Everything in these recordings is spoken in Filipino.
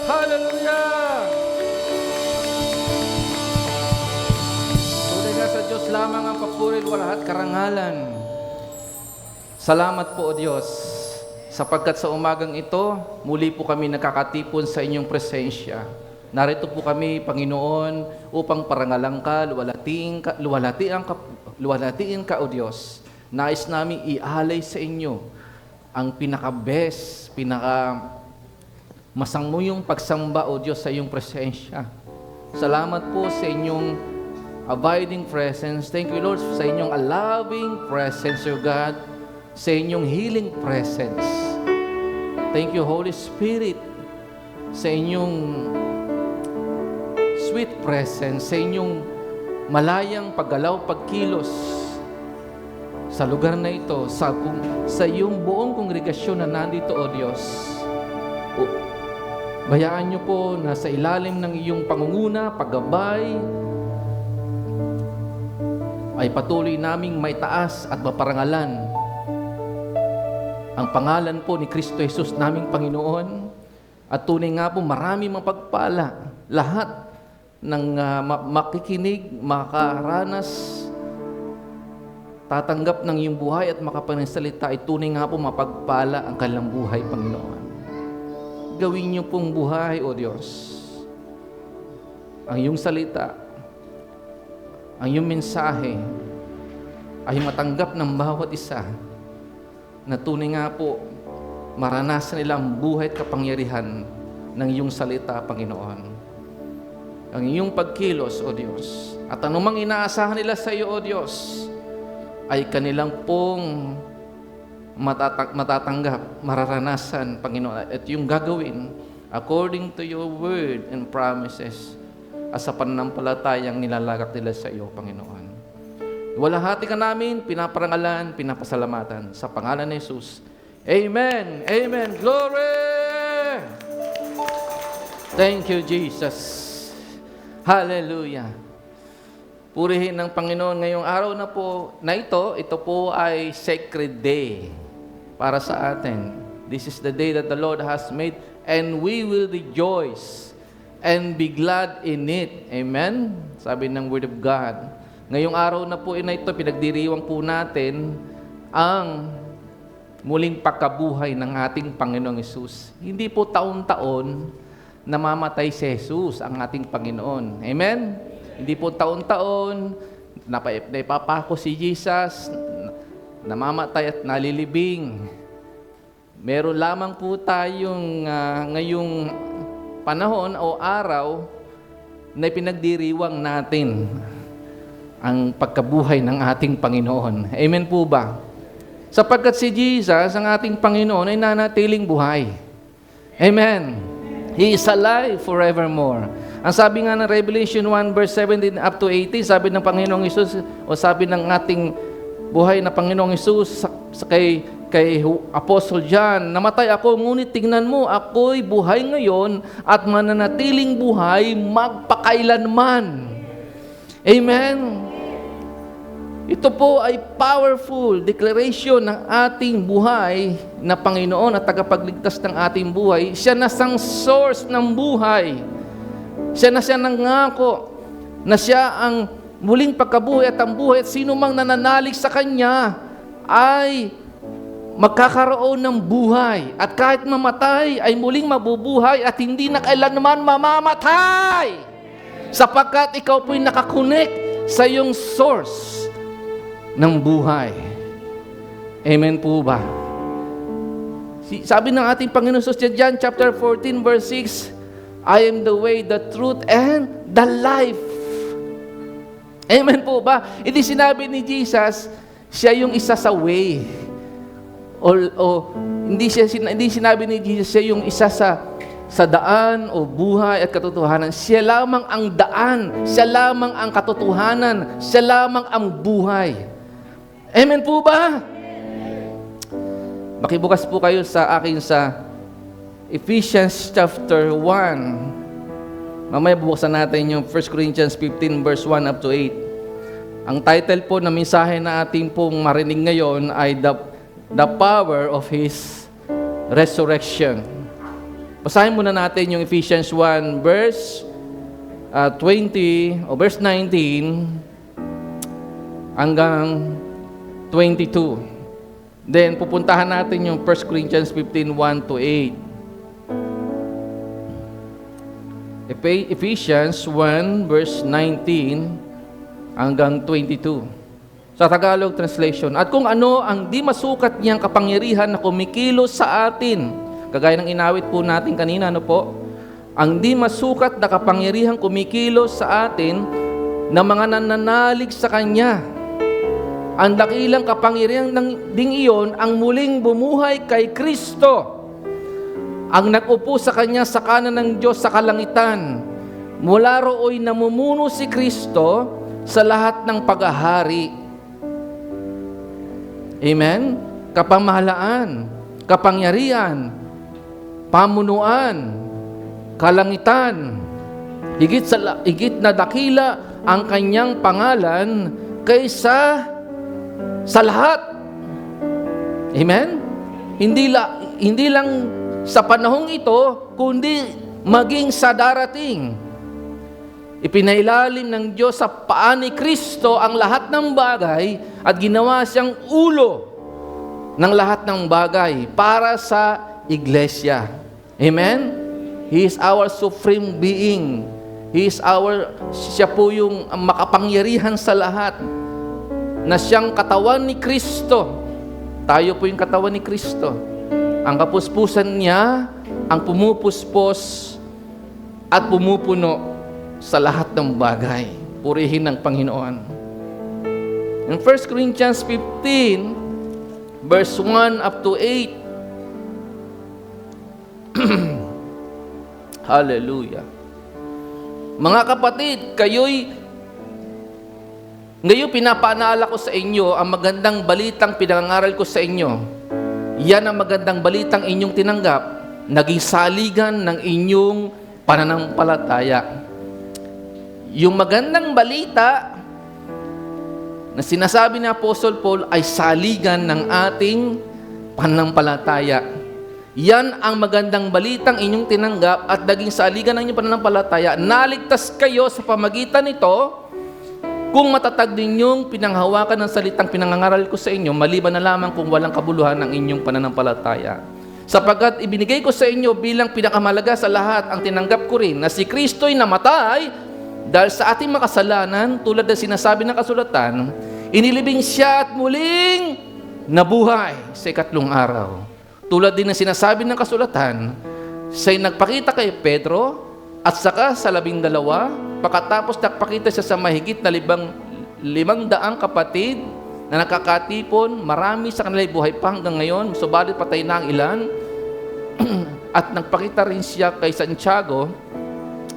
Hallelujah! Tunay nga sa Diyos lamang ang papuri, luwalhati at karangalan. Salamat po, O Diyos, sapagkat sa umagang ito, muli po kami nakakatipon sa inyong presensya. Narito po kami, Panginoon, upang parangalang ka, luwalhatiin ka, O Diyos. Nais namin ialay sa inyo ang pinaka-best, masangmuyong pagsamba, O Diyos, sa iyong presensya. Salamat po sa inyong abiding presence. Thank you, Lord, sa inyong loving presence, O God, sa inyong healing presence. Thank you, Holy Spirit, sa inyong sweet presence, sa inyong malayang paggalaw, pagkilos sa lugar na ito, sa iyong buong kongregasyon na nandito, O Diyos. Bayaan niyo po na sa ilalim ng iyong pangunguna, paggabay, ay patuloy naming maitaas at maparangalan ang pangalan po ni Kristo Jesus naming Panginoon. At tunay nga po marami mapagpala lahat ng makikinig, makaranas, tatanggap ng iyong buhay at makapanagsalita ay tunay nga po mapagpala ang kanilang buhay, Panginoon. Gawin niyo pong buhay, O Diyos, ang iyong salita, ang iyong mensahe ay matanggap ng bawat isa na tunay nga po maranasan nila ang buhay at kapangyarihan ng iyong salita, Panginoon. Ang iyong pagkilos, O Diyos, at anumang inaasahan nila sa iyo, O Diyos, ay kanilang pong matatanggap, mararanasan, Panginoon, at yung gagawin according to your word and promises as sa pananampalatayang nilalagak nila sa iyo, Panginoon. Walahati ka namin, pinaparangalan, pinapasalamatan sa pangalan ni Jesus. Amen! Amen! Glory! Thank you, Jesus. Hallelujah! Purihin ng Panginoon ngayong araw na ito po ay sacred day para sa atin. This is the day that the Lord has made, and we will rejoice and be glad in it. Amen? Sabi ng Word of God. Ngayong araw na po ito, pinagdiriwang po natin ang muling pagkabuhay ng ating Panginoong Hesus. Hindi po taon-taon namamatay si Jesus, ang ating Panginoon. Amen? Hindi po taon-taon naipapako si Jesus, namamatay at nalilibing. Meron lamang po tayong ngayong panahon o araw na pinagdiriwang natin ang pagkabuhay ng ating Panginoon. Amen po ba? Sapagkat si Jesus, ang ating Panginoon, ay nanatiling buhay. Amen. He is alive forevermore. Ang sabi nga ng Revelation 1 verse 17 up to 18, sabi ng Panginoong Hesus, o sabi ng ating buhay na Panginoong Hesus kay Apostle John, namatay ako, ngunit tingnan mo, ako'y buhay ngayon at mananatiling buhay magpakailanman. Amen. Ito po ay powerful declaration ng ating buhay na Panginoon at tagapagligtas ng ating buhay. Siya na sang source ng buhay. Siya nangako na siya ang muling pagkabuhay at ang buhay, at sino mang nananalig sa Kanya ay magkakaroon ng buhay. At kahit mamatay ay muling mabubuhay at hindi na kailanman mamamatay. Sapagkat ikaw po'y nakakonect sa iyong source ng buhay. Amen po ba? Sabi ng ating Panginoon sa John chapter 14 verse 6, I am the way, the truth, and the life. Amen po ba? Hindi sinabi ni Jesus, siya yung isa sa way. Hindi sinabi ni Jesus, siya yung isa sa daan o buhay at katotohanan. Siya lamang ang daan, siya lamang ang katotohanan, siya lamang ang buhay. Amen po ba? Makibukas po kayo sa Ephesians chapter 1. Mamaya bubuksan natin yung 1 Corinthians 15 verse 1 up to 8. Ang title po na mensahe na ating pong marinig ngayon ay The Power of His Resurrection. Basahin muna natin yung Ephesians 1 verse 20 o verse 19 hanggang 22. Then pupuntahan natin yung 1 Corinthians 15, 1 to 8. Ephesians 1 verse 19 hanggang 22. Sa Tagalog translation, at kung ano ang di masukat niyang kapangyarihan na kumikilos sa atin, kagaya ng inawit po natin kanina, ano po? Ang di masukat na kapangyarihan kumikilos sa atin na mga nananalig sa Kanya. Ang dakilang kapangyarihan ng ding iyon ang muling bumuhay kay Kristo, ang nag-upo sa Kanya sa kanan ng Diyos sa kalangitan. Mula rooy namumuno si Kristo sa lahat ng paghahari. Amen? Kapamahalaan, kapangyarihan, pamunuan, kalangitan, higit na dakila ang Kanyang pangalan kaysa sa lahat. Amen? Hindi lang sa panahong ito, kundi maging sa darating. Ipinailalim ng Diyos sa paa ni Kristo ang lahat ng bagay at ginawa siyang ulo ng lahat ng bagay para sa iglesia. Amen? He is our supreme being. Siya po yung makapangyarihan sa lahat, na siyang katawan ni Kristo. Tayo po yung katawan ni Kristo. Ang kapuspusan niya ang pumupuspos at pumupuno sa lahat ng bagay. Purihin ng Panginoon. In 1 Corinthians 15, verse 1 up to 8. Hallelujah. Mga kapatid, ngayon pinapaalala ko sa inyo ang magandang balitang pinangangaral ko sa inyo. Yan ang magandang balitang inyong tinanggap, naging saligan ng inyong pananampalataya. Yung magandang balita na sinasabi ni Apostle Paul ay saligan ng ating pananampalataya. Yan ang magandang balitang inyong tinanggap at naging saligan ng inyong pananampalataya. Naligtas kayo sa pamagitan nito kung matatag ninyong pinanghawakan ng salitang pinangangaral ko sa inyo, maliban na lamang kung walang kabuluhan ng inyong pananampalataya. Sapagkat ibinigay ko sa inyo bilang pinakamalaga sa lahat ang tinanggap ko rin, na si Kristo'y namatay dahil sa ating makasalanan, tulad na sinasabi ng kasulatan, inilibing siya at muling nabuhay sa ikatlong araw. Tulad din na sinasabi ng kasulatan, siya'y nagpakita kay Pedro at saka sa 12, pagkatapos nagpakita siya sa mahigit na 500 kapatid na nakakatipon, marami sa kanila buhay pa hanggang ngayon, subalit patay na ang ilan. At nagpakita rin siya kay Santiago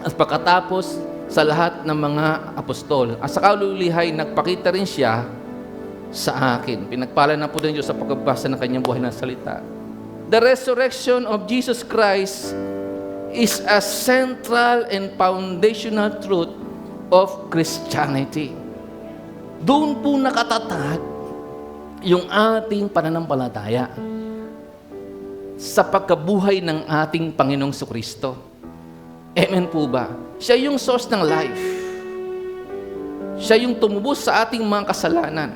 at pagkatapos sa lahat ng mga apostol. At sa kaululihay, nagpakita rin siya sa akin. Pinagpala na po din Diyos sa pagbabasa ng kanyang buhay na salita. The resurrection of Jesus Christ is a central and foundational truth of Christianity. Doon po nakatatag yung ating pananampalataya sa pagkabuhay ng ating Panginoong Kristo. Amen po ba? Siya yung source ng life. Siya yung tumubos sa ating mga kasalanan.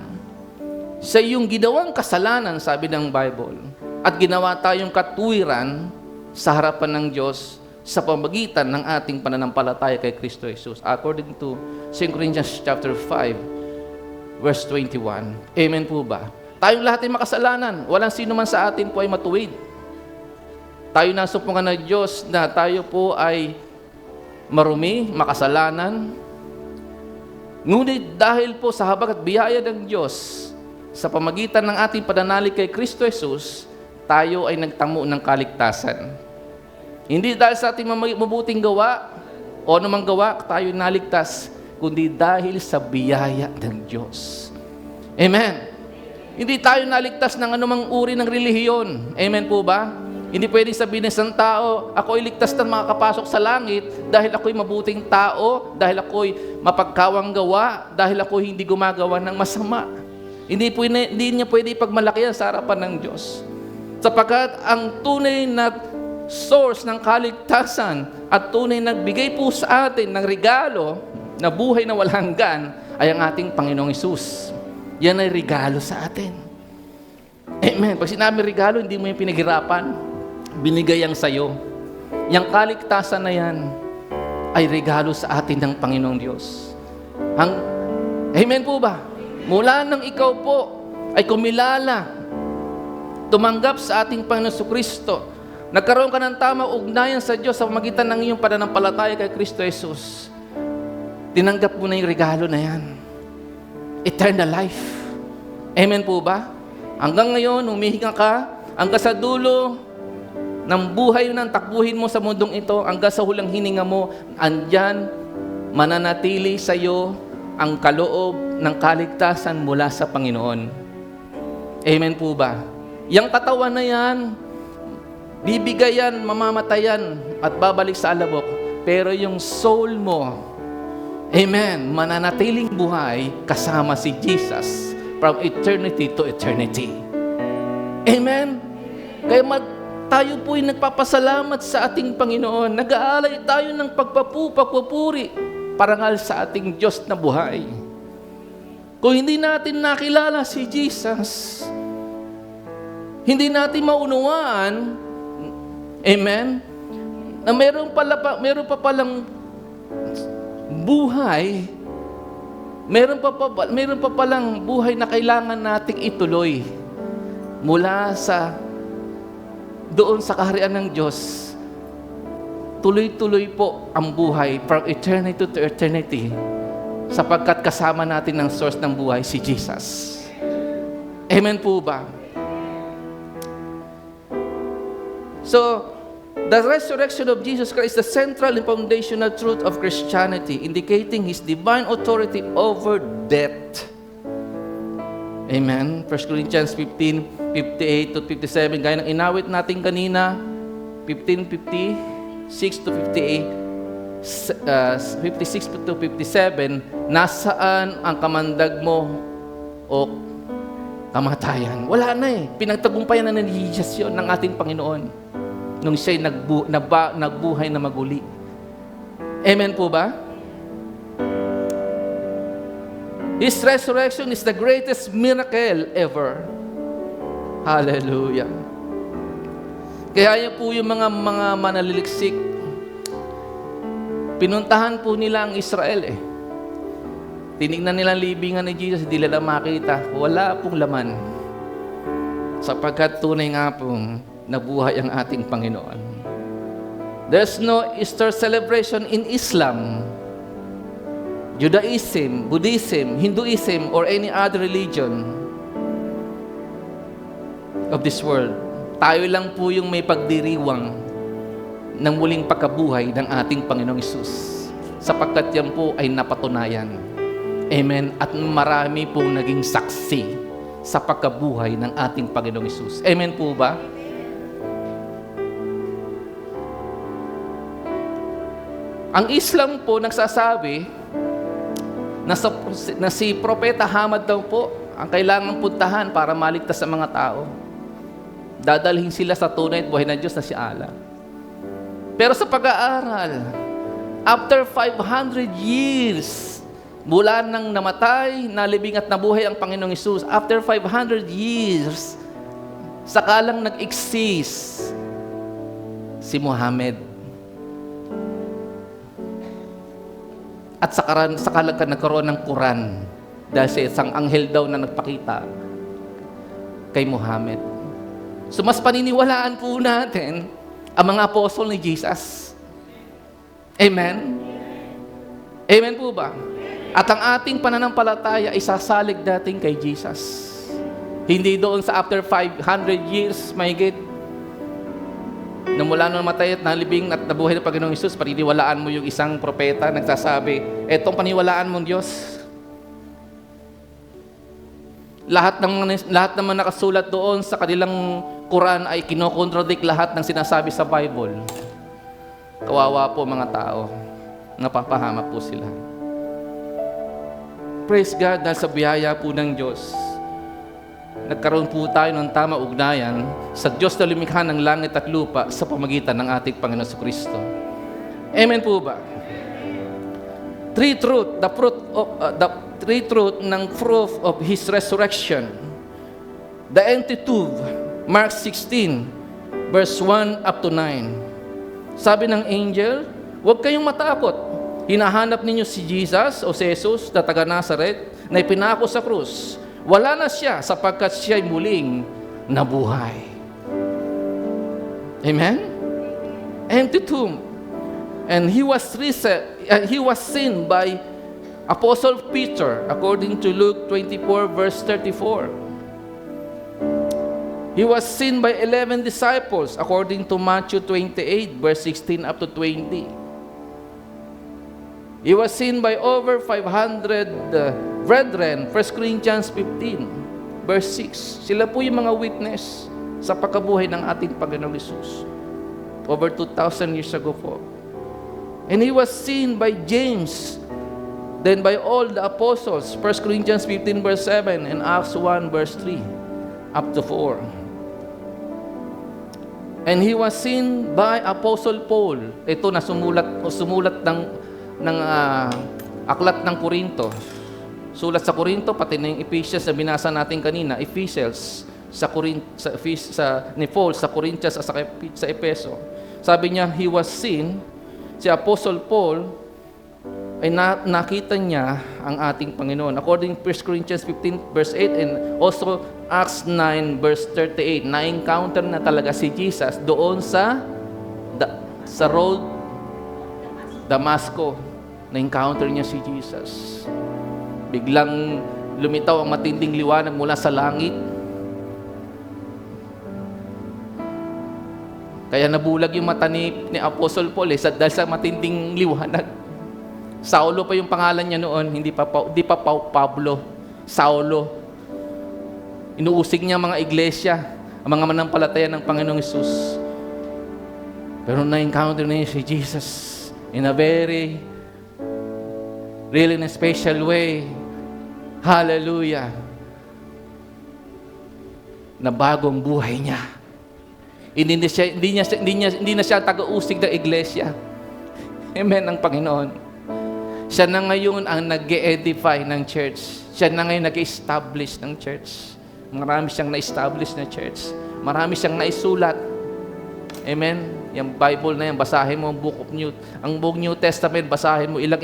Siya yung ginawang kasalanan, sabi ng Bible, at ginawa tayong katuwiran sa harapan ng Diyos sa pamagitan ng ating pananampalataya kay Kristo Jesus. According to 2 Corinthians chapter 5, verse 21. Amen po ba? Tayong lahat ay makasalanan. Walang sino man sa atin po ay matuwid. Tayo nasumpungan ng Diyos na tayo po ay marumi, makasalanan. Ngunit dahil po sa habag at biyaya ng Diyos, sa pamagitan ng ating pananalig kay Kristo Jesus, tayo ay nagtamo ng kaligtasan. Hindi dahil sa ating mabuting gawa o anumang gawa tayo naligtas, kundi dahil sa biyaya ng Diyos. Amen. Hindi tayo naligtas ng anumang uri ng relihiyon. Amen po ba? Hindi pwedeng sabihin ng isang tao, ako ay ligtas na makakapasok sa langit dahil ako'y mabuting tao, dahil ako'y mapagkawang gawa, dahil ako'y hindi gumagawa ng masama. Hindi niya pwede ipagmalaki sa harapan ng Diyos. Sapagkat ang tunay na source ng kaligtasan at tunay nagbigay po sa atin ng regalo na buhay na walang hanggan ay ang ating Panginoong Hesus. Yan ay regalo sa atin. Amen. Pag sinabi regalo, hindi mo yung pinaghirapan. Binigay ang sayo. Yang kaligtasan na yan ay regalo sa atin ng Panginoong Diyos. Amen po ba? Mula nang ikaw po ay kumilala, tumanggap sa ating Panginoon Kristo, nagkaroon ka ng tamang ugnayan sa Diyos sa pamagitan ng iyong pananampalataya kay Kristo Jesus, tinanggap mo na yung regalo na yan. Eternal life. Amen po ba? Hanggang ngayon, humihinga ka, hanggang sa dulo ng buhay ng takbuhin mo sa mundong ito, hanggang sa hulang hininga mo, andyan, mananatili sa iyo ang kaloob ng kaligtasan mula sa Panginoon. Amen po ba? Yang katawan na yan, bibigayan, mamamatayan, at babalik sa alabok. Pero yung soul mo, amen, mananatiling buhay kasama si Jesus from eternity to eternity. Amen? Kaya tayo po'y nagpapasalamat sa ating Panginoon. Nag-aalay tayo ng pagpupuri, parangal sa ating Diyos na buhay. Kung hindi natin nakilala si Jesus, hindi natin maunawaan, amen, na meron pa palang buhay, meron pa palang buhay na kailangan nating ituloy mula sa doon sa kaharian ng Diyos. Tuloy-tuloy po ang buhay from eternity to eternity sapagkat kasama natin ang source ng buhay, si Jesus. Amen po ba? So, the resurrection of Jesus Christ is the central and foundational truth of Christianity, indicating His divine authority over death. Amen? 1 Corinthians 15:58 to 57, gaya ng inawit natin kanina, 15:56 to 58, 56 to 57, nasaan ang kamandag mo o kamatayan? Wala na eh. Pinagtagumpayan na ni Jesus yun ng ating Panginoon nung siya'y nagbuhay na maguli. Amen po ba? His resurrection is the greatest miracle ever. Hallelujah. Kaya yan po yung mga manaliliksik, pinuntahan po nila ang Israel eh. Tinignan nila ang libingan ni Jesus, hindi nila makita. Wala pong laman. Sapagkat tunay nga pong nabuhay ang ating Panginoon. There's no Easter celebration in Islam, Judaism, Buddhism, Hinduism, or any other religion of this world. Tayo lang po yung may pagdiriwang ng muling pagkabuhay ng ating Panginoong Hesus, sapagkat yan po ay napatunayan. Amen. At marami pong naging saksi sa pagkabuhay ng ating Panginoong Hesus. Amen po ba? Ang Islam po nagsasabi na si Propeta Muhammad daw po ang kailangang puntahan para maligtas sa mga tao. Dadalhin sila sa tunay at buhay na Diyos na si Allah. Pero sa pag-aaral, after 500 years, mula nang namatay, nalibing at nabuhay ang Panginoong Hesus, after 500 years, sakalang nag-exist si Muhammad. At sakalang nagkaroon ng Quran dahil sa isang anghel daw na nagpakita kay Muhammad. So mas paniniwalaan po natin ang mga apostol ni Jesus. Amen? Amen po ba? At ang ating pananampalataya ay sasalig dating kay Jesus. Hindi doon sa after 500 years, mahigit, na mula nung namatay at nalibing at nabuhay ng Panginoong Hesus, paniniwalaan mo yung isang propeta nagsasabi, etong paniwalaan mong Diyos. Lahat naman nakasulat doon sa kanilang Quran ay kinokontradict lahat ng sinasabi sa Bible. Kawawa po mga tao. Napapahamak po sila. Praise God dahil sa biyaya po ng Diyos. nagkaroon po tayo ng tama ugnayan sa Diyos na lumikha ng langit at lupa sa pamagitan ng ating Panginoon Kristo. Amen po ba? Three truth ng proof of His resurrection. The entitude, Mark 16, verse 1 up to 9. Sabi ng angel, huwag kayong matakot. Hinahanap ninyo si Jesus o si Jesus na taga Nazaret na ipinako sa krus. Wala na siya sapagkat siya'y muling nabuhay. Amen? Empty tomb. And he was seen by Apostle Peter according to Luke 24 verse 34. He was seen by 11 disciples according to Matthew 28 verse 16 up to 20. He was seen by over 500 brethren, 1 Corinthians 15 verse 6. Sila po yung mga witness sa pagkabuhay ng ating Panginoong Hesus. Over 2,000 years ago po. And he was seen by James, then by all the apostles, 1 Corinthians 15 verse 7 and Acts 1 verse 3 up to 4. And he was seen by Apostle Paul. Ito na sumulat ng aklat ng Korinto. Sulat sa Korinto, pati na yung Ephesians na binasa natin kanina, Ephesians ni Paul sa Corinthians at sa Epeso. Sabi niya, he was seen. Si Apostle Paul ay nakita niya ang ating Panginoon. According to 1 Corinthians 15 verse 8 and also Acts 9 verse 38, na-encounter na talaga si Jesus doon sa road Damasco. Na-encounter niya si Jesus. Biglang lumitaw ang matinding liwanag mula sa langit. Kaya nabulag yung mata ni Apostle Paul dahil sa matinding liwanag. Saulo pa yung pangalan niya noon, hindi pa Pablo. Saulo. Inuusig niya mga iglesia, ang mga manampalataya ng Panginoong Hesus. Pero na-encounter niya si Jesus in a really in a special way. Hallelujah. Na bagong buhay niya. Hindi na siya taga-usig ng iglesia. Amen ang Panginoon. Siya na ngayon ang nag-edify ng church. Siya na ngayon nag-establish ng church. Marami siyang na-establish na church. Marami siyang naisulat. Amen? Yung Bible na yan, basahin mo ang buong New Testament, basahin mo ilang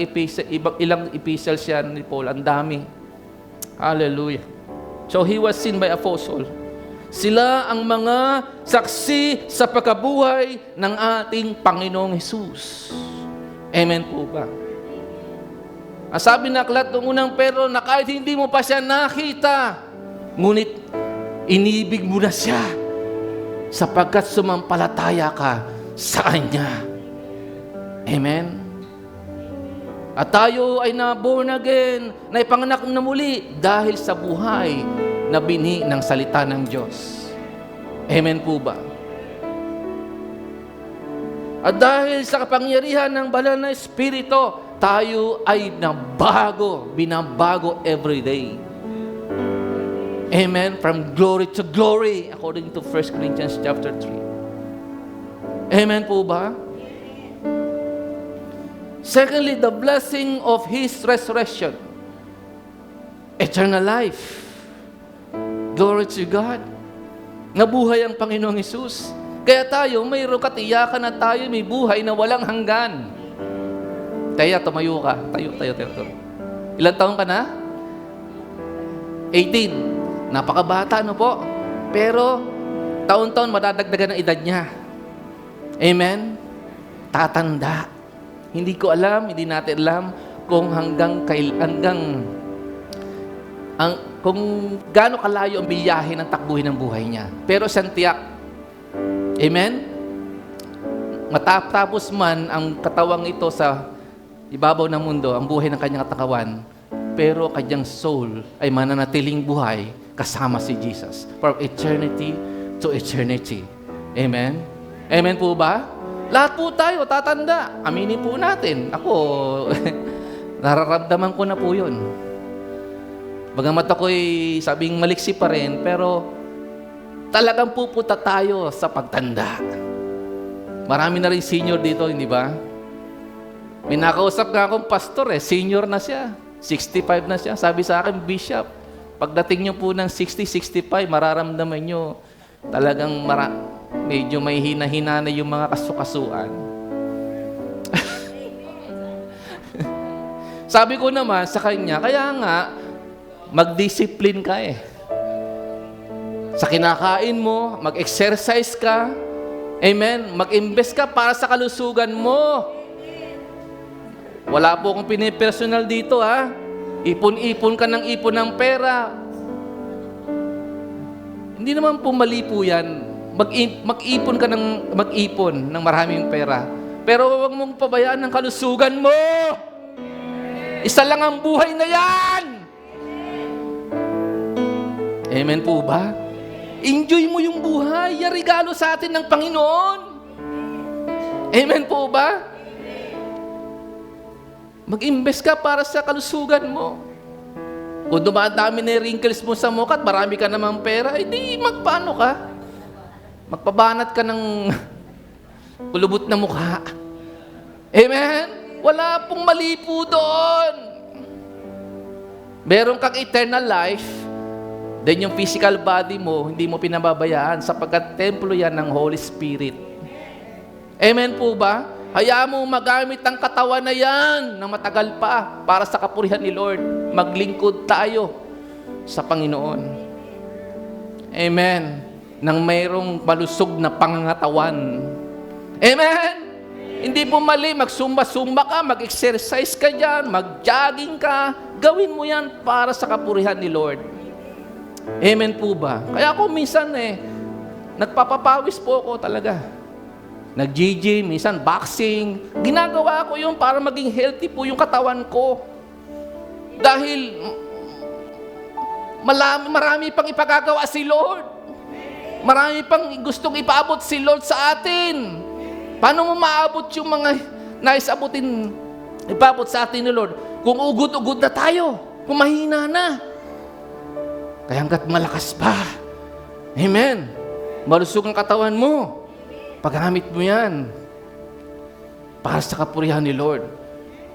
epistles siya ni Paul. Ang dami. Hallelujah. So he was seen by apostle. Sila ang mga saksi sa pagkabuhay ng ating Panginoong Hesus. Amen po ba? Ang sabi na aklat ng unang Pero na kahit hindi mo pa siya nakita, ngunit inibig mo na siya sapagkat sumampalataya ka sa Kanya. Amen? At tayo ay na-born again, na ipanganak na muli dahil sa buhay na binhi ng salita ng Diyos. Amen po ba? At dahil sa kapangyarihan ng banal na Espiritu, tayo ay binabago every day. Amen? From glory to glory, according to 1 Corinthians chapter 3. Amen po ba? Secondly, the blessing of His resurrection. Eternal life. Glory to God. Nabuhay ang Panginoong Hesus. Kaya tayo, mayroong katiyakan na tayo may buhay na walang hanggan. Kaya tumayo ka. Tayo. Ilang taon ka na? 18. Napakabata, no po? Pero, taon-taon madadagdagan ang edad niya. Amen? Tatanda. Hindi natin alam kung kung gaano kalayo ang biyahe ng takbuhin ng buhay niya. Pero siyang tiyak. Amen? Matapos man ang katawang ito sa ibabaw ng mundo, ang buhay ng kanyang katawan, pero kanyang soul ay mananatiling buhay kasama si Jesus from eternity to eternity. Amen? Amen po ba? Lahat po tayo tatanda. Aminin po natin. Ako, nararamdaman ko na po yun. Bagamat ako'y sabing maliksi pa rin, pero talagang pupunta tayo sa pagtanda. Marami na rin senior dito, hindi ba? May nakausap nga akong pastor senior na siya. 65 na siya. Sabi sa akin, Bishop, pagdating nyo po ng 60, 65, mararamdaman nyo talagang medyo may hina-hina na yung mga kasukasuan. Sabi ko naman sa kanya, kaya nga, mag-discipline ka Sa kinakain mo, mag-exercise ka. Amen? Mag-invest ka para sa kalusugan mo. Wala po akong pinipersonal dito, ha? Ipon-ipon ka ng ipon ng pera. Hindi naman po mali po yan. Mag-ipon ka ng mag-ipon ng maraming pera. Pero huwag mong pabayaan ng kalusugan mo. Isa lang ang buhay na yan. Amen po ba? Enjoy mo yung buhay. Yan regalo sa atin ng Panginoon. Amen po ba? Mag-invest ka para sa kalusugan mo. Kung dumadami na wrinkles mo sa mukha at marami ka namang pera, hindi magpaano ka? Magpabanat ka ng kulubot na mukha. Amen? Wala pong mali po doon. Meron kang eternal life, then yung physical body mo, hindi mo pinababayaan sapagkat templo yan ng Holy Spirit. Amen po ba? Hayaan mo magamit ang katawan na yan ng matagal pa para sa kapurihan ni Lord. Maglingkod tayo sa Panginoon. Amen. Nang mayroong malusog na pangangatawan. Amen. Hindi po mali, magsumba-sumba ka, mag-exercise ka dyan, mag-jogging ka. Gawin mo yan para sa kapurihan ni Lord. Amen po ba? Kaya ako minsan nagpapapawis po ako talaga. Nag-gym, minsan boxing. Ginagawa ko yun para maging healthy po yung katawan ko. Dahil marami pang ipagagawa si Lord. Marami pang gustong ipaabot si Lord sa atin. Paano mo maabot yung mga naisabutin, ipaabot sa atin ni Lord? Kung ugod-ugod na tayo, kung mahina na. Kaya hanggat malakas pa. Amen. Malusog ang katawan mo. Paggamit mo yan para sa kapurihan ni Lord.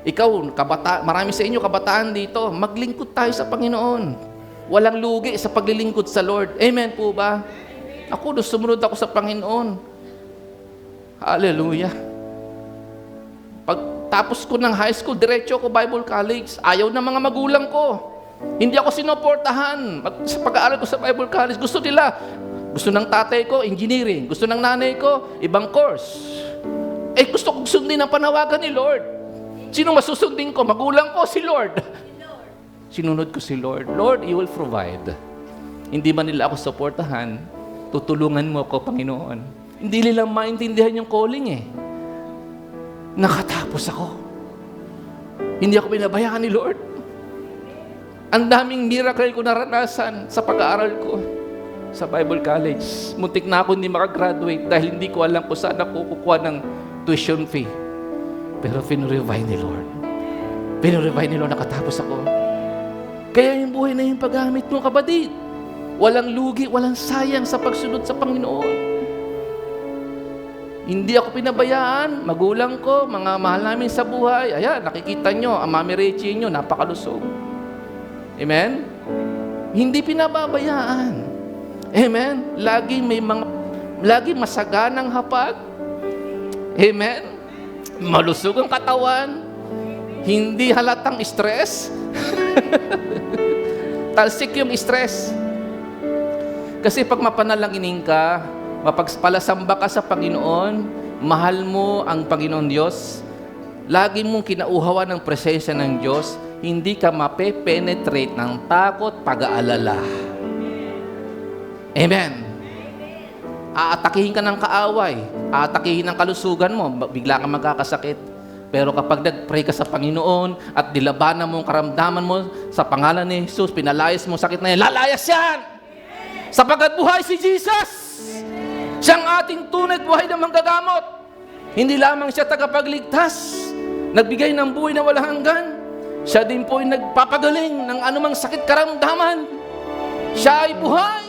Ikaw, marami sa inyo kabataan dito, maglingkod tayo sa Panginoon. Walang lugi sa paglilingkod sa Lord. Amen po ba? Ako, sumunod ako sa Panginoon. Hallelujah. Pagtapos ko ng high school, diretso ako Bible College. Ayaw ng mga magulang ko. Hindi ako sinuportahan sa pag-aaral ko sa Bible College. Gusto ng tatay ko, engineering. Gusto ng nanay ko, ibang course. Gusto kong sundin ang panawagan ni Lord. Sino masusundin ko? Magulang ko, si Lord. Sinunod ko si Lord. Lord, you will provide. Hindi man nila ako suportahan, tutulungan mo ako, Panginoon. Hindi nila maintindihan yung calling Nakatapos ako. Hindi ako pinabayaan ni Lord. Ang daming miracle ko naranasan sa pag-aaral ko sa Bible College. Muntik na ako hindi makagraduate dahil hindi ko alam kung saan ako kukuha ng tuition fee. Pero pinurivay ni Lord. Pinurivay ni Lord, nakatapos ako. Kaya yung buhay na yung paggamit mo, kapatid. Walang lugi, walang sayang sa pagsunod sa Panginoon. Hindi ako pinabayaan, magulang ko, mga mahal namin sa buhay. Ayan, nakikita nyo, ang Mami Richie nyo, napakalusog. Amen? Hindi pinababayaan. Amen? Lagi masaganang hapag. Amen? Malusog ang katawan. Hindi halatang stress. Talsik yung stress. Kasi pag mapanalangin ka, mapagpalasamba ka sa Panginoon, mahal mo ang Panginoon Diyos, lagi mong kinauhawan ng presensya ng Diyos, hindi ka mape-penetrate ng takot, pag-aalala. Amen. Aatakihin ka ng kaaway, aatakihin ang kalusugan mo, bigla kang magkakasakit. Pero kapag nag-pray ka sa Panginoon at dilabanan mo ang karamdaman mo sa pangalan ni Jesus, pinalayas mo sakit na yan, lalayas yan! Sapagkat buhay si Jesus! Siyang ating tunay buhay na manggagamot. Hindi lamang siya tagapagligtas, nagbigay ng buhay na walang hanggan, Siya din po ay nagpapagaling ng anumang sakit karamdaman. Siya ay buhay.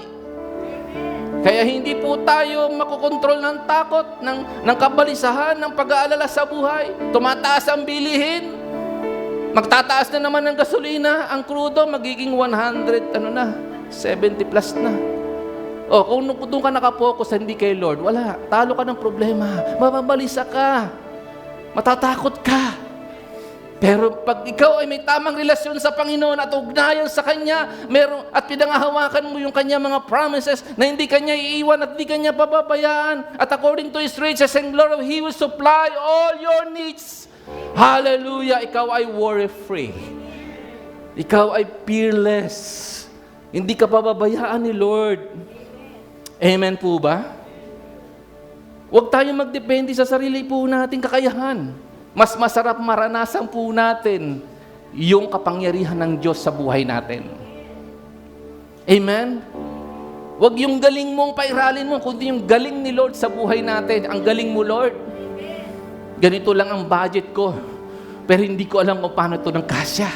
Kaya hindi po tayo makokontrol ng takot, ng kabalisahan, ng pag-aalala sa buhay. Tumataas ang bilihin. Magtataas na naman ng gasolina. Ang krudo magiging 70 plus na. Kung doon ka nakapokus, hindi kay Lord, wala. Talo ka ng problema. Mababalisa ka. Matatakot ka. Pero pag ikaw ay may tamang relasyon sa Panginoon at ugnayan sa Kanya, at pinangahawakan mo yung Kanya mga promises na hindi Kanya iiwan at hindi Kanya pababayaan, at according to His riches and glory, He will supply all your needs. Hallelujah! Ikaw ay worry-free. Ikaw ay fearless. Hindi ka pababayaan ni Lord. Amen po ba? Huwag tayong magdepende sa sarili po nating kakayahan. Mas masarap maranasan po natin yung kapangyarihan ng Diyos sa buhay natin. Amen? Huwag yung galing mong pairalin mo, kundi yung galing ni Lord sa buhay natin. Ang galing mo, Lord. Ganito lang ang budget ko, pero hindi ko alam kung paano ito ng kasya.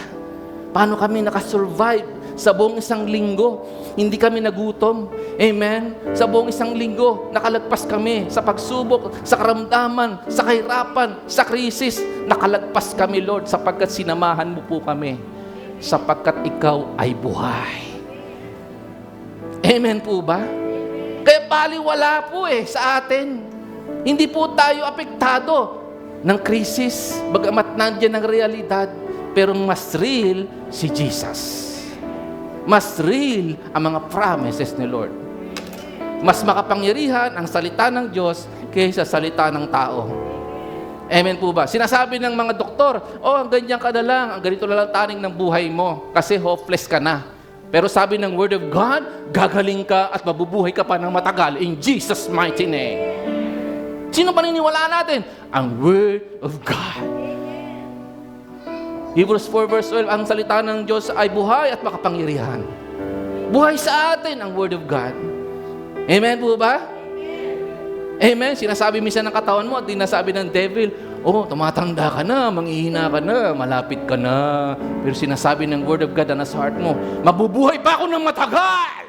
Paano kami nakasurvive sa buong isang linggo? Hindi kami nagutom. Amen? Sa buong isang linggo, nakalagpas kami sa pagsubok, sa karamdaman, sa kahirapan, sa krisis. Nakalagpas kami, Lord, sapagkat sinamahan mo po kami. Sapagkat ikaw ay buhay. Amen po ba? Kaya baliwala po sa atin. Hindi po tayo apektado ng krisis, bagamat nandiyan ang realidad, pero mas real si Jesus. Mas real ang mga promises ni Lord. Mas makapangyarihan ang salita ng Diyos kaysa salita ng tao. Amen po ba? Sinasabi ng mga doktor, ang ganyan ka na lang, ang ganito na lang taning ng buhay mo kasi hopeless ka na. Pero sabi ng Word of God, gagaling ka at mabubuhay ka pa ng matagal in Jesus' mighty name. Sino paniniwalaan natin? Ang Word of God. Hebrews 4 verse 12, ang salita ng Diyos ay buhay at makapangyarihan. Buhay sa atin ang Word of God. Amen po ba? Amen. Sinasabi minsan ng katawan mo at dinasabi ng devil, tumatanda ka na, manghihina ka na, malapit ka na. Pero sinasabi ng Word of God na nasa heart mo, mabubuhay pa ako ng matagal.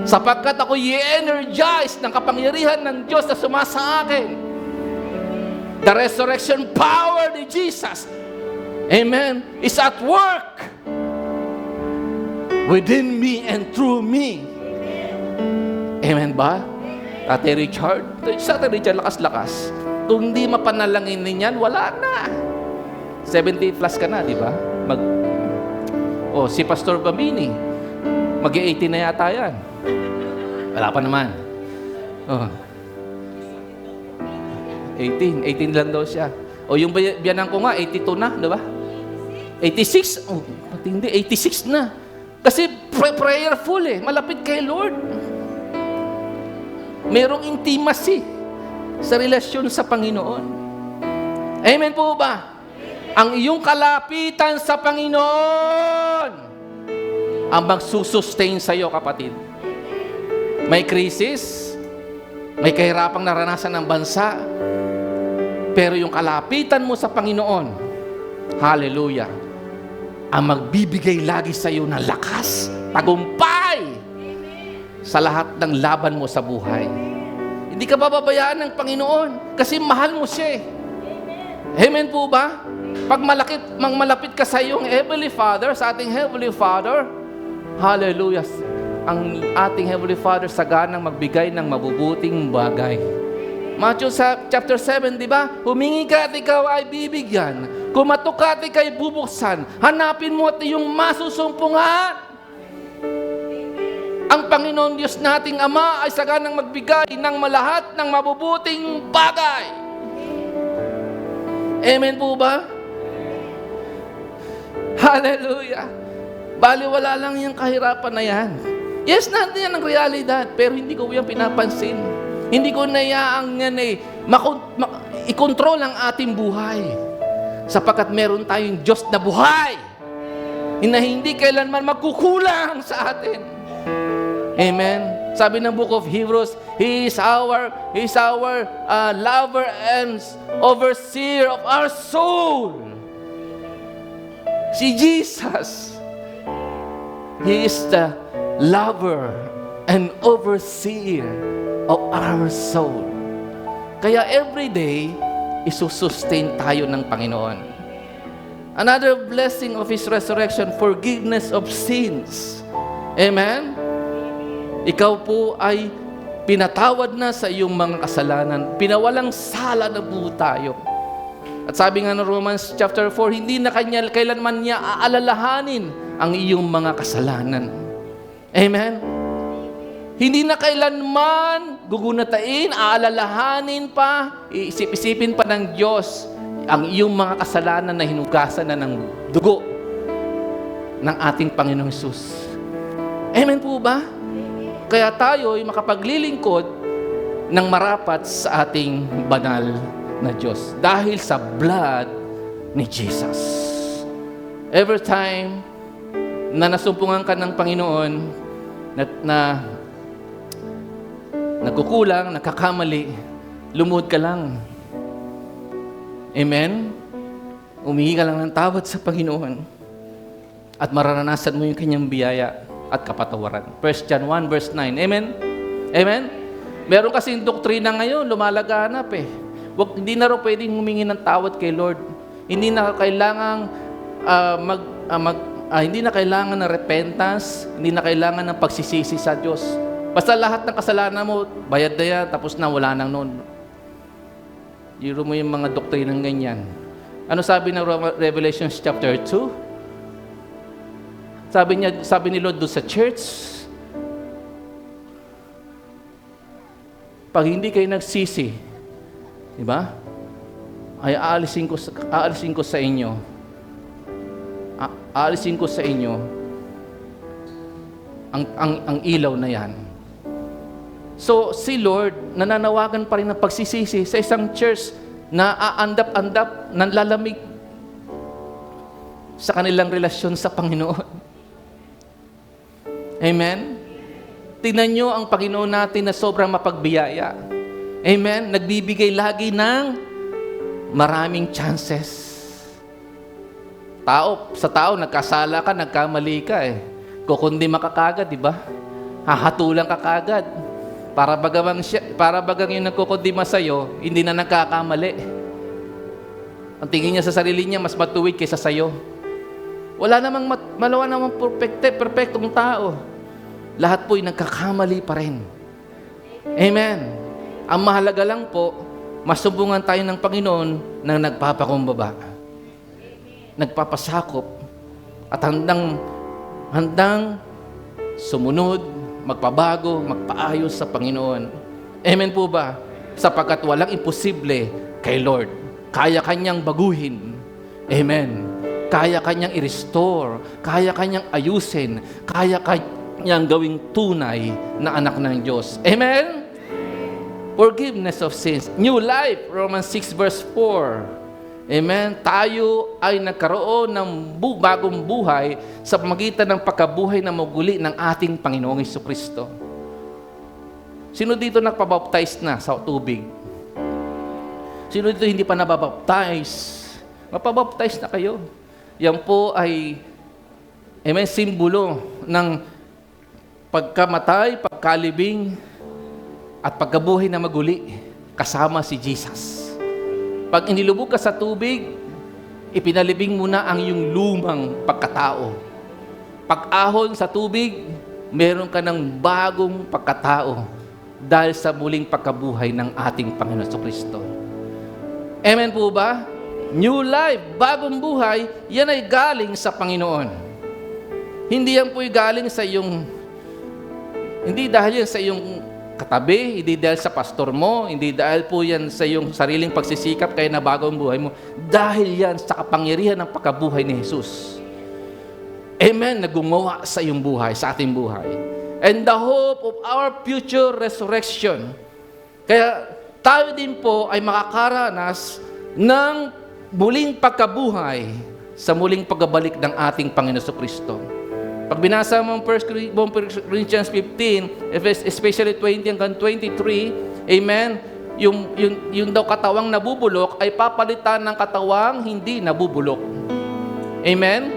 Sapagkat ako i-energize ng kapangyarihan ng Diyos na sumasa akin. The resurrection power ni Jesus, amen, is at work within me and through me. Amen ba? Ate Richard, lakas-lakas. Kung hindi mapanalangin yan, wala na. 70 plus ka na, di ba? Si Pastor Bamini, mag-18 na yata yan. Wala pa naman. 18 lang daw siya. Yung biyanan ko nga, 82 na, di ba? 86? Patindi, 86 na. Kasi prayerful malapit kay Lord. Merong intimacy sa relasyon sa Panginoon. Amen po ba? Ang iyong kalapitan sa Panginoon ang magsusustain sa iyo, kapatid. May krisis, may kahirapang naranasan ng bansa, pero yung kalapitan mo sa Panginoon, hallelujah, ang magbibigay lagi sa iyo ng lakas, tagumpay sa lahat ng laban mo sa buhay. Hindi ka bababayaan ng Panginoon kasi mahal mo siya. Amen po ba? Pag malapit ka sa iyong Heavenly Father, sa ating Heavenly Father, hallelujah, ang ating Heavenly Father saganang magbigay ng mabubuting bagay. Matthew chapter 7, di ba? Humingi ka at ikaw ay bibigyan. Kumatok ka at ikay bubuksan. Hanapin mo at iyong masusumpungan. Ang Panginoon Diyos nating Ama ay saganang magbigay ng malahat ng mabubuting bagay. Amen po ba? Hallelujah. Baliwala lang yung kahirapan na yan. Yes, nandiyan ang realidad, pero hindi ko yan pinapansin. Hindi ko nayaang yan i-control ang ating buhay. Sapagkat meron tayong Diyos na buhay na hindi kailanman magkukulang sa atin. Amen. Sabi ng book of Hebrews, He is our lover and overseer of our soul. Si Jesus, He is the lover and overseer of our soul. Kaya every day, isusustain tayo ng Panginoon. Another blessing of His resurrection, forgiveness of sins. Amen? Ikaw po ay pinatawad na sa iyong mga kasalanan. Pinawalang sala na po tayo. At sabi nga ng Romans chapter 4, hindi na kailanman niya aalalahanin ang iyong mga kasalanan. Amen? Hindi na kailanman gugunatain, aalalahanin pa, isip-isipin pa ng Diyos ang iyong mga kasalanan na hinugasan na ng dugo ng ating Panginoong Hesus. Amen po ba? Kaya tayo ay makapaglilingkod ng marapat sa ating banal na Diyos dahil sa blood ni Jesus. Every time na nasumpungan ka ng Panginoon na nagkukulang, nagkakamali, lumuhod ka lang. Amen? Umihi ka lang ng tawad sa Panginoon at mararanasan mo yung kanyang biyaya at kapatawaran. 1 John 1 verse 9. Amen? Amen? Meron kasing doktrina ngayon, lumalaganap eh. Hindi na rin pwedeng humingi ng tawad kay Lord. Hindi na kailangan hindi na kailangan ng repentance, hindi na kailangan ng pagsisisi sa Diyos. Basta lahat ng kasalanan mo, bayad na yan, tapos na, wala nang noon. Yuro mo yung mga doktrinang ganyan. Ano sabi ng Revelation chapter 2? Sabi ni Lord doon sa church, pag hindi kayo nagsisi, di ba? Ay aalisin ko sa inyo. Aalisin ko sa inyo ang ilaw na yan. So, si Lord, nananawagan pa rin ng pagsisisi sa isang church na aandap-andap, nanlalamig sa kanilang relasyon sa Panginoon. Amen? Tingnan nyo ang Panginoon natin na sobrang mapagbiyaya. Amen? Nagbibigay lagi ng maraming chances. Sa tao, nagkasala ka, nagkamali ka eh. Kukundi makakagad, di ba? Hahatulan ka kagad. Para bagang yung nagkukundima sa'yo, hindi na nagkakamali. Ang tingin niya sa sarili niya, mas matuwid kaysa sa'yo. Wala namang perfectong tao. Lahat po'y nagkakamali pa rin. Amen. Ang mahalaga lang po, masumbungan tayo ng Panginoon na nagpapakumbaba. Nagpapasakop at handang sumunod, magpabago, magpaayos sa Panginoon. Amen po ba? Sapagkat walang imposible kay Lord. Kaya Kanyang baguhin. Amen. Kaya Kanyang i-restore. Kaya Kanyang ayusin. Kaya Kanyang gawing tunay na anak ng Diyos. Amen? Forgiveness of sins. New life. Romans 6 verse 4. Amen? Tayo ay nagkaroon ng bagong buhay sa pamagitan ng pagkabuhay na maguli ng ating Panginoong Jesucristo. Sino dito nagpabaptize na sa tubig? Sino dito hindi pa nababaptize? Mapabaptize na kayo. Yan po ay simbolo ng pagkamatay, pagkalibing, at pagkabuhay na maguli kasama si Jesus. Pag inilubog ka sa tubig, ipinalibing mo na ang iyong lumang pagkatao. Pag-ahon sa tubig, meron ka ng bagong pagkatao dahil sa muling pagkabuhay ng ating Panginoon Jesucristo. Amen po ba? New life, bagong buhay, yan ay galing sa Panginoon. Hindi yan po'y galing sa hindi dahil yan sa iyong katabi, hindi dahil sa pastor mo, hindi dahil po yan sa iyong sariling pagsisikap kaya nabago ang buhay mo. Dahil yan sa kapangyarihan ng pagkabuhay ni Jesus. Amen, na gumawa sa iyong buhay, sa ating buhay. And the hope of our future resurrection. Kaya tayo din po ay makakaranas ng muling pagkabuhay sa muling pagbabalik ng ating Panginoon Jesucristo. Pag binasa mo ang 1 Corinthians 15, especially 20 hanggang 23, amen, yung daw katawang nabubulok ay papalitan ng katawang hindi nabubulok. Amen?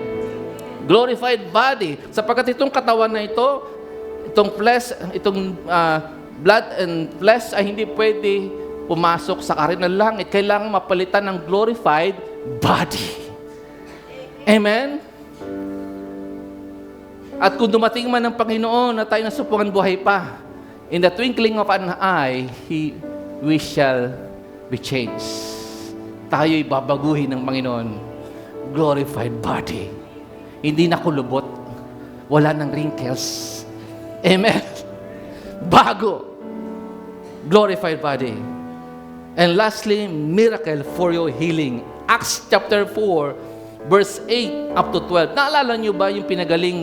Glorified body. Sapagkat itong katawan na ito, itong flesh, itong blood and flesh ay hindi pwede pumasok sa karinang langit. Kailangan mapalitan ng glorified body. Amen? At kung dumating man ng Panginoon na tayo nasupungan buhay pa, in the twinkling of an eye, we shall be changed. Tayo'y babaguhin ng Panginoon. Glorified body. Hindi na kulubot. Wala ng wrinkles. Amen? Bago. Glorified body. And lastly, miracle for your healing. Acts chapter 4, verse 8 up to 12. Naalala niyo ba yung pinagaling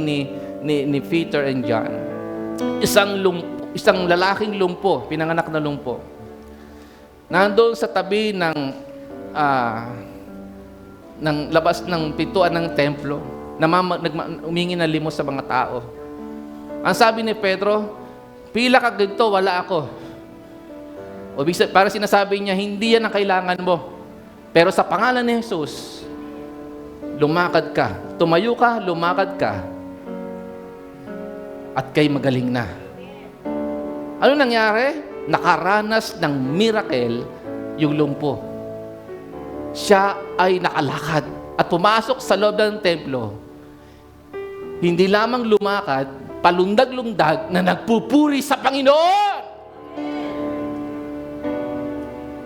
ni Peter and John? Isang lalaking lumpo, pinanganak na lumpo. Nandoon sa tabi ng labas ng pintuan ng templo, umingi na limos sa mga tao. Ang sabi ni Pedro, pila ka ganito, wala ako. O para sinasabi niya, hindi yan ang kailangan mo. Pero sa pangalan ni Jesus, lumakad ka. Tumayo ka, lumakad ka. At kay magaling na. Ano nangyari? Nakaranas ng miracle yung lumpo. Siya ay nakalakad at pumasok sa loob ng templo. Hindi lamang lumakad, palundag-lundag na nagpupuri sa Panginoon.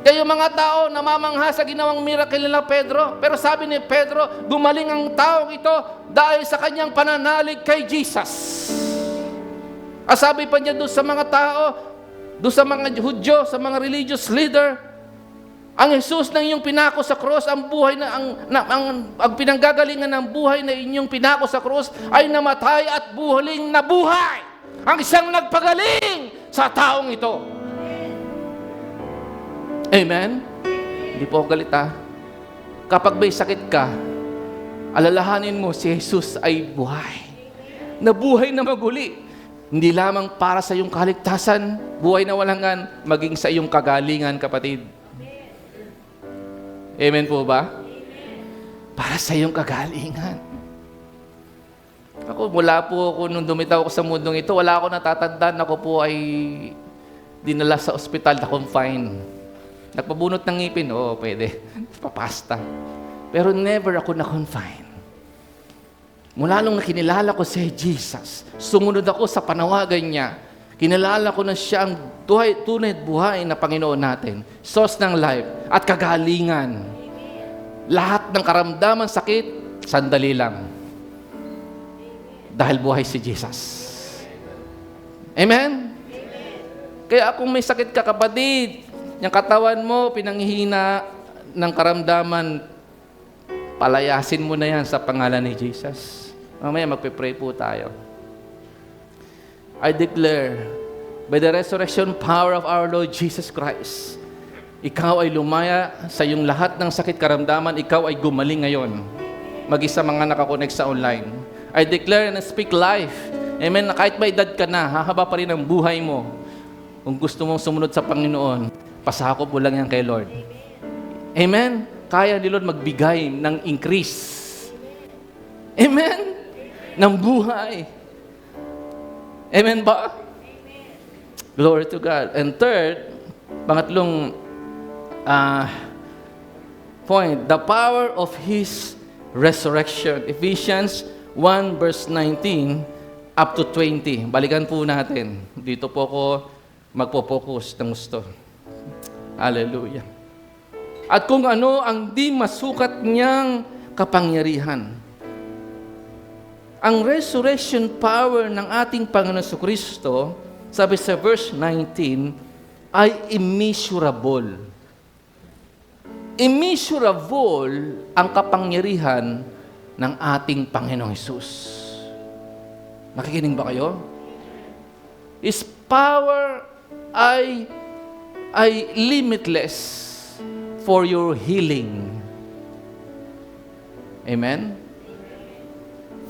Kayo mga tao, namamangha sa ginawang miracle nila Pedro. Pero sabi ni Pedro, gumaling ang taong ito dahil sa kanyang pananalig kay Jesus. At sabi pa niya doon sa mga tao, doon sa mga Hudyo, sa mga religious leader, ang Jesus na inyong pinako sa krus, ang buhay ang pinanggagalingan ng buhay na inyong pinako sa krus ay namatay at buhaling nabuhay. Ang isang nagpagaling sa taong ito. Amen? Hindi po ako galit ha. Kapag may sakit ka, alalahanin mo si Jesus ay buhay. Nabuhay na maguli. Hindi lamang para sa iyong kaligtasan, buhay na walangan, maging sa iyong kagalingan, kapatid. Amen po ba? Para sa iyong kagalingan. Mula po ako nung dumitaw ako sa mundong ito, wala ako natatandaan. Ako po ay dinala sa ospital na confine. Nagpabunot ng ngipin, pwede. Papasta. Pero never ako na-confine. Mula nung nakinilala ko si Jesus, sumunod ako sa panawagan niya. Kinilala ko na siya ang tunay at buhay na Panginoon natin. Source ng life at kagalingan. Lahat ng karamdaman, sakit, sandali lang. Dahil buhay si Jesus. Amen? Kaya kung may sakit ka, kapatid, yung katawan mo, pinanghihina ng karamdaman, palayasin mo na yan sa pangalan ni Jesus. Mamaya magpe-pray po tayo. I declare, by the resurrection power of our Lord Jesus Christ, ikaw ay lumaya sa iyong lahat ng sakit karamdaman, ikaw ay gumaling ngayon. Mag-isa mga nakakonect sa online. I declare and speak life. Amen, na kahit may edad ka na, hahaba pa rin ang buhay mo. Kung gusto mong sumunod sa Panginoon, pasakop mo lang yan kay Lord. Amen? Kaya ni Lord magbigay ng increase. Amen? Ng buhay. Amen ba? Glory to God. And third, pangatlong point, the power of His resurrection. Ephesians 1 verse 19 up to 20. Balikan po natin. Dito po ako magpo-focus ng gusto. Hallelujah. At kung ano ang di masukat niyang kapangyarihan. Ang resurrection power ng ating Panginoon Jesucristo, sabi sa verse 19, ay immeasurable. Immeasurable ang kapangyarihan ng ating Panginoong Hesus. Nakikinig ba kayo? His power ay limitless for your healing. Amen?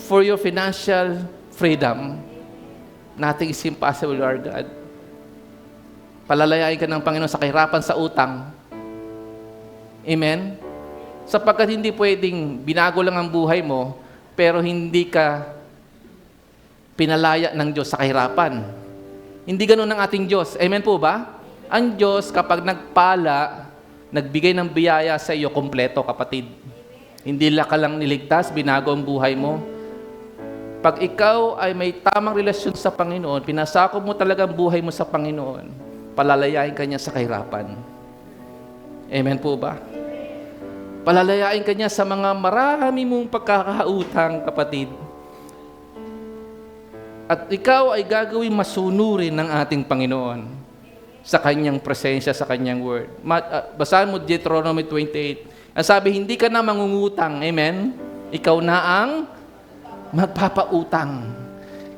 For your financial freedom, nothing is impossible, our God. Palalayain ka ng Panginoon sa kahirapan sa utang. Amen? Sapagkat hindi pwedeng binago lang ang buhay mo, pero hindi ka pinalaya ng Diyos sa kahirapan. Hindi ganun ang ating Diyos. Amen po ba? Ang Diyos, kapag nagpala, nagbigay ng biyaya sa iyo, kompleto, kapatid. Hindi ka lang niligtas, binago ang buhay mo. Pag ikaw ay may tamang relasyon sa Panginoon, pinasakop mo talaga ang buhay mo sa Panginoon, palalayain ka niya sa kahirapan. Amen po ba? Palalayain ka niya sa mga marami mong pagkakautang, kapatid. At ikaw ay gagawing masunurin ng ating Panginoon sa Kanyang presensya, sa Kanyang Word. Basahan mo Deuteronomy 28. Ang sabi, hindi ka na mangungutang. Amen? Ikaw na ang magpapautang.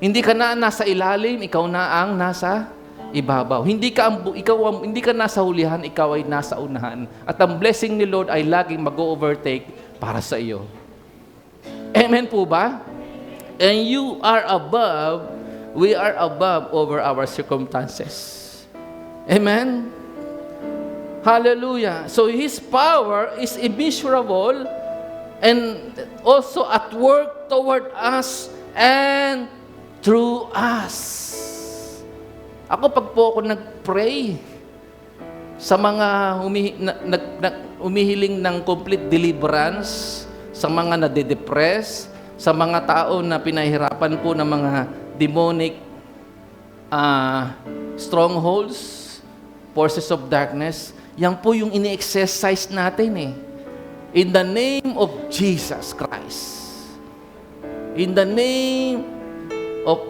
Hindi ka na nasa ilalim, ikaw na ang nasa ibabaw. Hindi ka nasa hulihan, ikaw ay nasa unahan. At ang blessing ni Lord ay laging mag-overtake para sa iyo. Amen po ba? And we are above over our circumstances. Amen? Hallelujah. So His power is immeasurable and also at work toward us and through us. Ako pag po ako nag-pray sa mga umihiling ng complete deliverance, sa mga nade-depress, sa mga tao na pinahirapan po ng mga demonic strongholds, forces of darkness, yan po yung ini-exercise natin eh. In the name of Jesus Christ. In the name of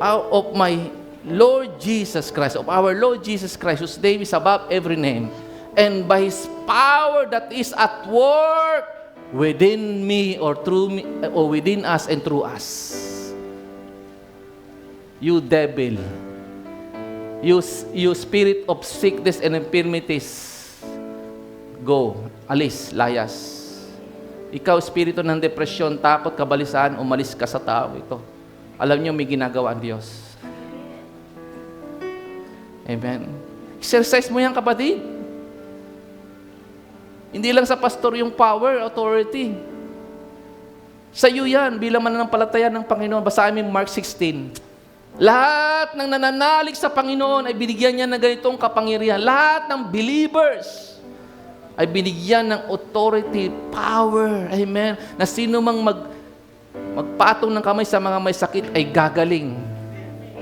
my Lord Jesus Christ, of our Lord Jesus Christ, whose name is above every name, and by His power that is at work within me or through me, or within us and through us. You devil, you spirit of sickness and infirmities, go, alis, layas. Ikaw, spirito ng depresyon, takot, kabalisan, umalis ka sa tao ito. Alam niyo, may ginagawa ang Diyos. Amen. Exercise mo yan, kapatid. Hindi lang sa pastor yung power, authority. Sa iyo yan, bilang mananampalataya ng Panginoon. Basahin mo Mark 16. Lahat ng nananalig sa Panginoon ay binigyan niya ng ganitong kapangyarihan. Lahat ng believers ay binigyan ng authority, power, amen, na sino mang magpatong ng kamay sa mga may sakit ay gagaling.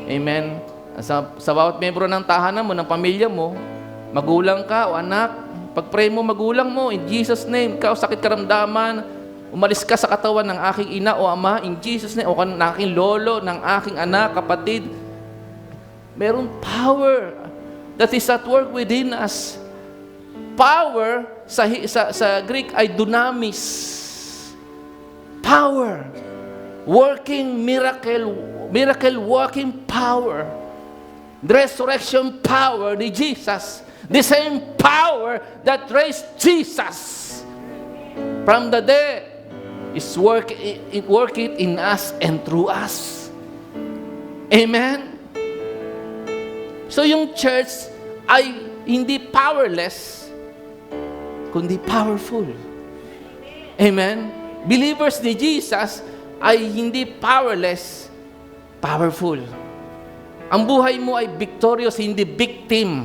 Amen. Sa bawat membro ng tahanan mo, ng pamilya mo, magulang ka o anak, pag-pray mo magulang mo, in Jesus' name, ikaw sakit karamdaman, umalis ka sa katawan ng aking ina o ama, in Jesus' name, o ng aking lolo, ng aking anak, kapatid. Meron power that is at work within us. Power, sa Greek ay dunamis. Power. Working miracle working power. Resurrection power ni Jesus. The same power that raised Jesus from the dead is working in us and through us. Amen? So yung church ay hindi powerless, kundi powerful. Amen? Believers ni Jesus ay hindi powerless, powerful. Ang buhay mo ay victorious, hindi victim.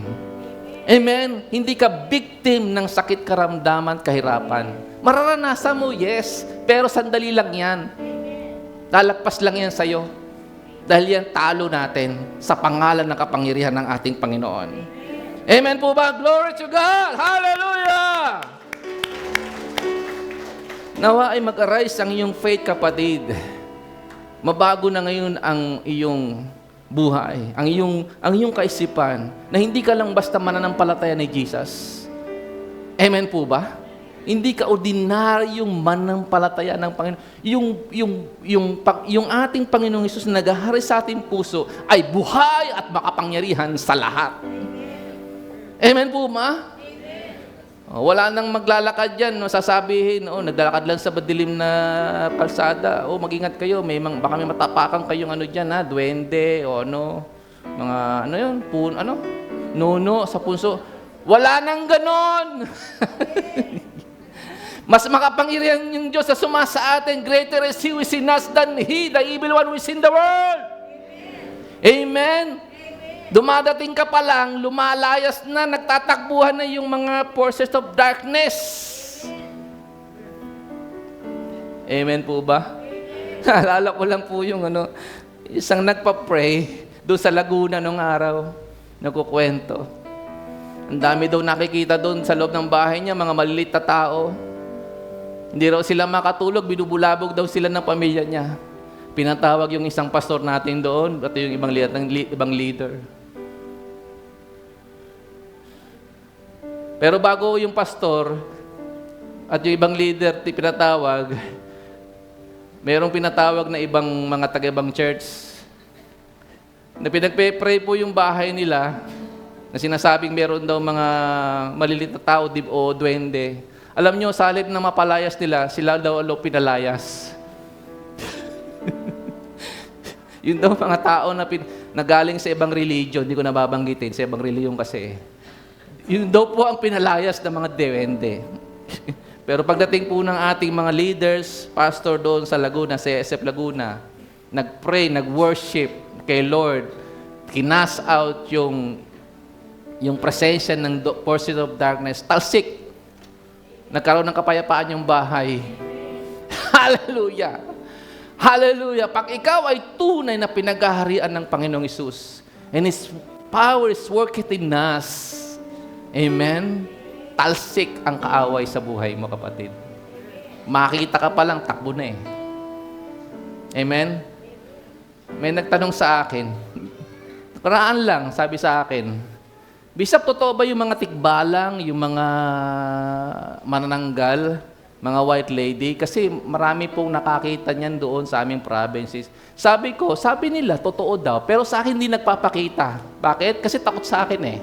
Amen? Hindi ka victim ng sakit, karamdaman, kahirapan. Mararanasan mo, yes, pero sandali lang yan. Lalagpas lang yan sa'yo. Dahil yan talo natin sa pangalan ng kapangyarihan ng ating Panginoon. Amen po ba? Glory to God! Hallelujah! Nawa ay mag-arise ang iyong faith, kapatid. Mabago na ngayon ang iyong buhay, ang iyong kaisipan, na hindi ka lang basta mananampalataya ni Jesus. Amen po ba? Hindi ka ordinaryong mananampalataya ng Panginoon. Yung ating Panginoong Hesus na naghahari sa ating puso ay buhay at makapangyarihan sa lahat. Amen po ba? Wala nang maglalakad dyan, no, sasabihin, naglalakad lang sa madilim na kalsada, mag-ingat kayo, baka may matapakan kayong dyan, duwende, o mga, yun, nuno sa punso. Wala nang ganon! Mas makapangyarihan yung Diyos na sumasa atin. Greater is He who is in us than he, the evil one who is in the world. Amen. Dumadating ka pa lang, lumalayas na, nagtatakbuhan na yung mga forces of darkness. Amen po ba? Alala ko lang po yung isang nagpa-pray doon sa Laguna nung araw, nagkukwento. Ang dami daw nakikita doon sa loob ng bahay niya, mga maliliit na tao. Hindi raw sila makatulog, binubulabog daw sila ng pamilya niya. Pinatawag yung isang pastor natin doon, at yung ibang leader. Pero bago yung pastor at yung ibang leader pinatawag, merong pinatawag na ibang mga taga-ibang church na pinagpe-pray po yung bahay nila na sinasabing meron daw mga malilit na tao o duwende. Alam nyo, sa halip na mapalayas nila, sila daw pinalayas. Yun daw mga tao na galing sa ibang religion, hindi ko nababanggitin, sa ibang religion kasi. Yun daw po ang pinalayas ng mga duwende. Pero pagdating po ng ating mga leaders, pastor doon sa Laguna, sa SF Laguna, nag-pray, nag-worship kay Lord, kinas out yung presensya ng forces of darkness, talsik. Nagkaroon ng kapayapaan yung bahay. Hallelujah! Hallelujah! Pag ikaw ay tunay na pinaghaharian ng Panginoong Hesus, and His power is working in us, amen? Talsik ang kaaway sa buhay mo, kapatid. Makita ka pa lang, takbo na eh. Amen? May nagtanong sa akin, paraan lang, sabi sa akin, Bishop, totoo ba yung mga tikbalang, yung mga manananggal, mga white lady? Kasi marami pong nakakita niyan doon sa aming provinces. Sabi nila, totoo daw, pero sa akin hindi nagpapakita. Bakit? Kasi takot sa akin eh.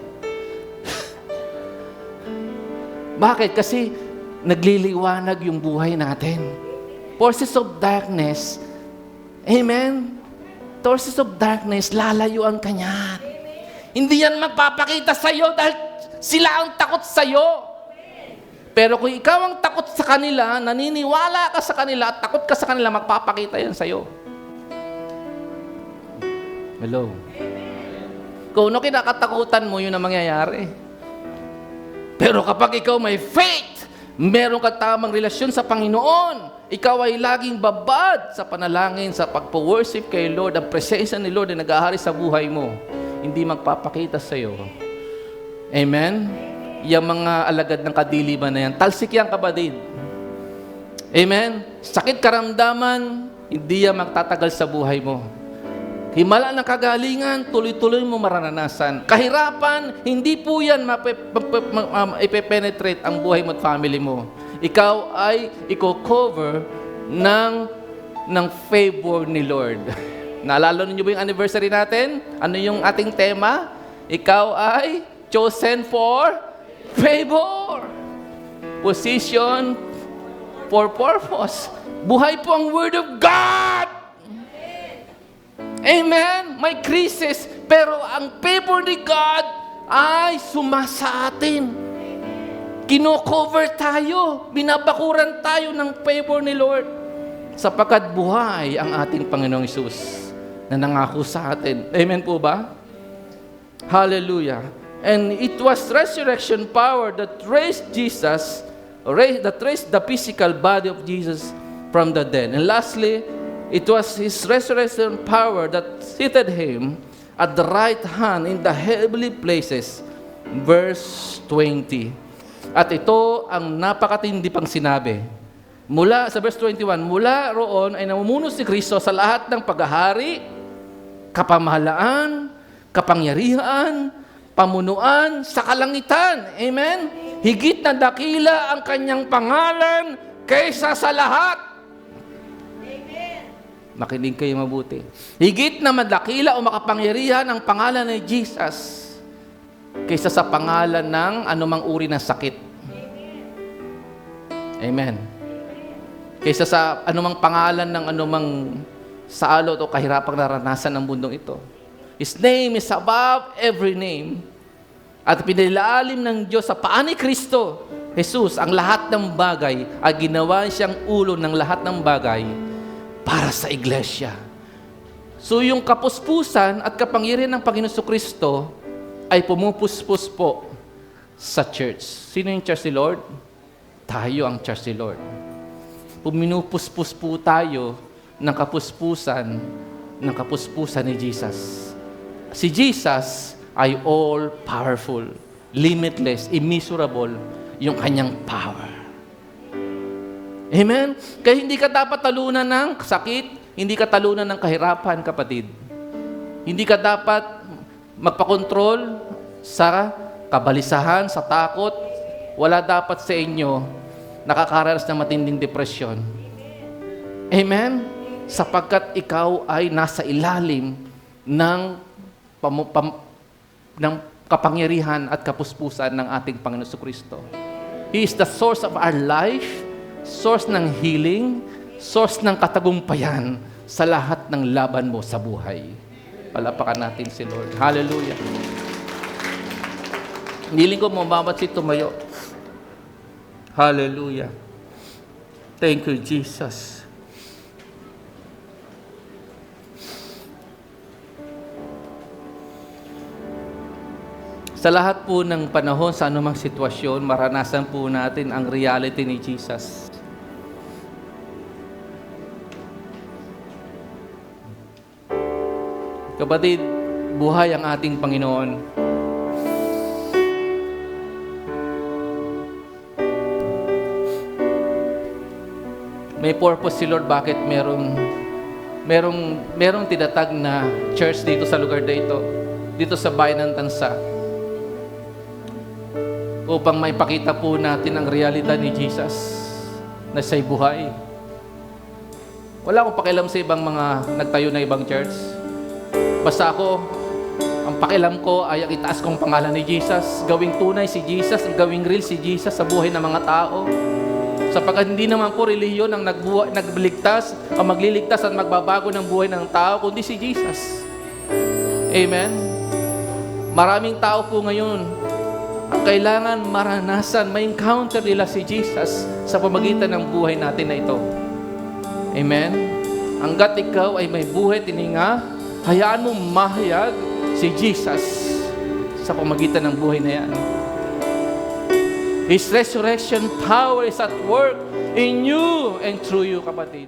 Bakit? Kasi nagliliwanag yung buhay natin. Forces of darkness, amen? Forces of darkness, lalayuan ka niyan. Hindi yan magpapakita sa'yo dahil sila ang takot sa'yo. Pero kung ikaw ang takot sa kanila, naniniwala ka sa kanila at takot ka sa kanila, magpapakita yan sa'yo. Hello? Kung ano kinakatakutan mo, yun ang mangyayari. Pero kapag ikaw may faith, meron ka tamang relasyon sa Panginoon, ikaw ay laging babad sa panalangin, sa pagpo-worship kay Lord, ang presensya ni Lord na nag-ahari sa buhay mo, hindi magpapakita sa iyo. Amen? Yung mga alagad ng kadiliman na yan, talsik yan, kapatid. Amen? Sakit karamdaman, hindi yan magtatagal sa buhay mo. Himala ng kagalingan, tuloy-tuloy mo maranasan. Kahirapan, hindi po yan ipepenetrate ang buhay mo at family mo. Ikaw ay i-cover ng favor ni Lord. Naalala niyo ba yung anniversary natin? Ano yung ating tema? Ikaw ay chosen for favor. Position for purpose. Buhay po ang Word of God. Amen? May crisis, pero ang favor ni God ay sumasa atin. Kino-cover tayo. Binabakuran tayo ng favor ni Lord. Sapagkat buhay ang ating Panginoong Hesus na nangako sa atin. Amen po ba? Hallelujah. And it was resurrection power that raised Jesus, that raised the physical body of Jesus from the dead. And lastly, it was His resurrection power that seated Him at the right hand in the heavenly places. Verse 20. At ito ang napakatindi pang sinabi. Mula sa verse 21, mula roon ay namumuno si Kristo sa lahat ng paghahari, kapamahalaan, kapangyarihan, pamunuan sa kalangitan. Amen? Higit na dakila ang kanyang pangalan kaysa sa lahat. Amen. Makinig kayo mabuti. Higit na madakila o makapangyarihan ang pangalan ni Jesus kaysa sa pangalan ng anumang uri ng sakit. Amen. Kaysa sa anumang pangalan ng anumang salot o kahirapang naranasan ng mundong ito. His name is above every name. At pinilalim ng Diyos sa paa ni Kristo Jesus, ang lahat ng bagay, ay ginawa siyang ulo ng lahat ng bagay para sa iglesia. So yung kapuspusan at kapangyarihan ng Panginoon Kristo ay pumupuspos po sa church. Sino yung church ni Lord? Tayo ang church ni Lord. Puminupuspos po tayo ng kapuspusan ni Jesus. Si Jesus ay all-powerful, limitless, immeasurable yung kanyang power. Amen? Kaya hindi ka dapat talunan ng sakit, hindi ka talunan ng kahirapan, kapatid. Hindi ka dapat magpakontrol sa kabalisahan, sa takot. Wala dapat sa inyo nakakaranas ng matinding depresyon. Amen? Sapagkat ikaw ay nasa ilalim ng kapangyarihan at kapuspusan ng ating Panginoon Kristo. He is the source of our life, source ng healing, source ng katagumpayan sa lahat ng laban mo sa buhay. Palapakan natin si Lord. Hallelujah. Niling ko mamamat si tumayo. Hallelujah. Thank you, Jesus. Sa lahat po ng panahon, sa anumang sitwasyon, maranasan po natin ang reality ni Jesus. Kapatid, buhay ang ating Panginoon. May purpose si Lord bakit merong tinatag na church dito sa lugar na ito, dito sa bayan ng Tansa, upang maipakita po natin ang realidad ni Jesus na siya'y buhay. Wala akong pakialam sa ibang mga nagtayo na ibang church. Basta ako, ang pakialam ko ay ang itaas kong pangalan ni Jesus, gawing tunay si Jesus, gawing real si Jesus sa buhay ng mga tao. Sapagkat hindi naman po relihiyon ang nagligtas, ang magliligtas at magbabago ng buhay ng tao, kundi si Jesus. Amen? Maraming tao po ngayon ang kailangan maranasan, may encounter nila si Jesus sa pamagitan ng buhay natin na ito. Amen? Hanggat ikaw ay may buhay, tininga, hayaan mo mahayag si Jesus sa pamagitan ng buhay na yan. His resurrection power is at work in you and through you, kapatid.